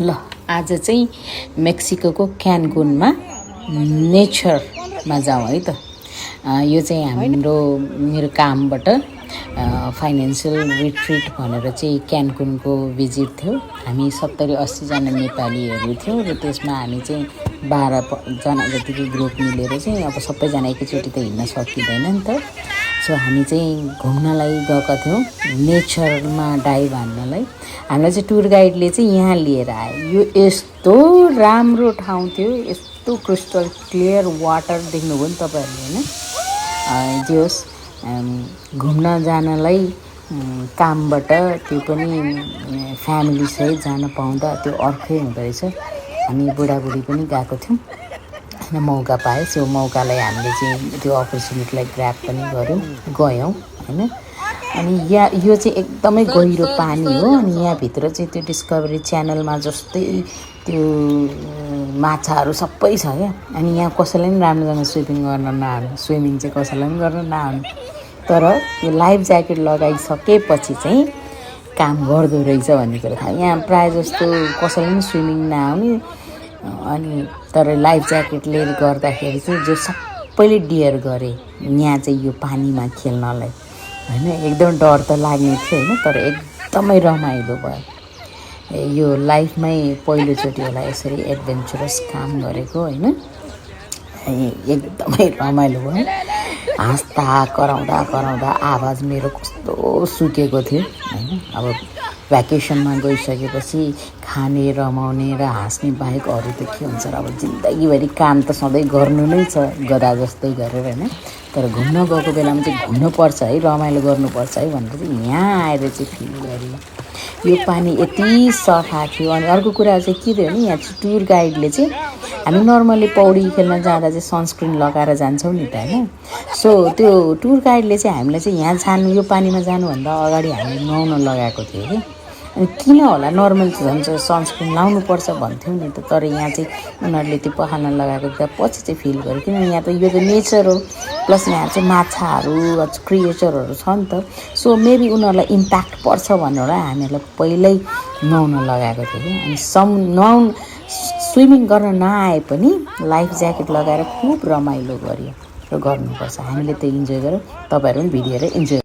ल आज चाहिँ मेक्सिको क्यानकुनमा नेचरमा जाउँ है त। यो चाहिँ मेरो कामबाट फाइनेन्सियल रिट्रिट भनेर चाहिँ क्यानकुनको भिजिट थियो। हामी 70-80 जना नेपालीहरू थियौँ र त्यसमा हामी चाहिँ 12 जना जतिको ग्रुप मिलेर चाहिँ अब सबैजना एकैचोटि त हिँड्न सकिँदैन नि त। सो हामी चाहिँ घुम्नलाई गएका थियौँ, नेचरमा डाइभ हान्नलाई। हामीलाई चाहिँ टुर गाइडले चाहिँ यहाँ लिएर आयो। यो यस्तो राम्रो ठाउँ थियो, यस्तो क्रिस्टल क्लियर वाटर देख्नुभयो नि तपाईँहरूले होइन। जे होस् घुम्न जानलाई कामबाट त्यो पनि फ्यामिलीसहित जान पाउँदा त्यो अर्कै हुँदो रहेछ। हामी बुढाबुढी पनि गएको थियौँ र मौका पाएँ। त्यो मौकालाई हामीले चाहिँ त्यो अपर्च्युनिटीलाई ग्र्याब पनि गयौँ होइन। अनि यो चाहिँ एकदमै गहिरो पानी हो। अनि यहाँभित्र चाहिँ त्यो डिस्कभरी च्यानलमा जस्तै त्यो माछाहरू सबै छ क्या। अनि यहाँ कसैलाई पनि राम्रोसँग स्विमिङ चाहिँ कसैलाई पनि गर्न नआउने, तर यो लाइफ ज्याकेट लगाइसकेपछि चाहिँ काम गर्दो रहेछ भन्ने कुरा थाहा। यहाँ प्रायः जस्तो कसैलाई पनि स्विमिङ नआउने, अनि तर लाइफ ज्याकेटले गर्दाखेरि चाहिँ जो सबैले डियर गरे यहाँ चाहिँ यो पानीमा खेल्नलाई होइन। एकदम डर त लाग्ने थियो होइन, तर एकदमै रमाइलो भयो। यो लाइफमै पहिलोचोटि होला यसरी एडभेन्चरस काम गरेको होइन। एकदमै रमाइलो भयो। हाँस्दा कराउँदा आवाज मेरो कस्तो सुकेको थियो होइन। अब भ्याकेसनमा गइसकेपछि खाने रमाउने र हाँस्ने बाहेक अरू त के हुन्छ र। अब जिन्दगीभरि काम त सधैँ गर्नु नै छ गधा जस्तै गरेर होइन। तर घुम्न गएको बेलामा चाहिँ घुम्नुपर्छ है, रमाइलो गर्नुपर्छ है भनेर चाहिँ यहाँ आएर चाहिँ फिल गरेँ। यो पानी यति सफा थियो। अनि अर्को कुरा चाहिँ के थियो भने यहाँ चाहिँ टुर गाइडले चाहिँ हामी नर्मली पौडी खेल्न जाँदा चाहिँ सनस्क्रिन लगाएर जान्छौँ नि त होइन। सो त्यो टुर गाइडले चाहिँ हामीलाई चाहिँ यहाँ यो पानीमा जानुभन्दा अगाडि हामी नुहाउन लगाएको थियो कि। अनि किन होला, नर्मल झन् सनस्क्रिन लाउनुपर्छ भन्थ्यौँ नि त, तर यहाँ चाहिँ उनीहरूले त्यो पखाल्न लगाएको त पछि चाहिँ फिल गर्यो। किनभने यहाँ त यो त नेचर हो, प्लस यहाँ चाहिँ माछाहरू क्रिएचरहरू छ नि त। सो मेबी उनीहरूलाई इम्प्याक्ट पर्छ भनेर हामीहरूलाई पहिल्यै नुहाउन लगाएको थियो कि। अनि स्विमिङ गर्न नआए पनि लाइफ ज्याकेट लगाएर खुब रमाइलो गऱ्यो र गर्नुपर्छ। हामीले त इन्जोय गऱ्यौँ, तपाईँहरू पनि भिडियो हेरेर इन्जोय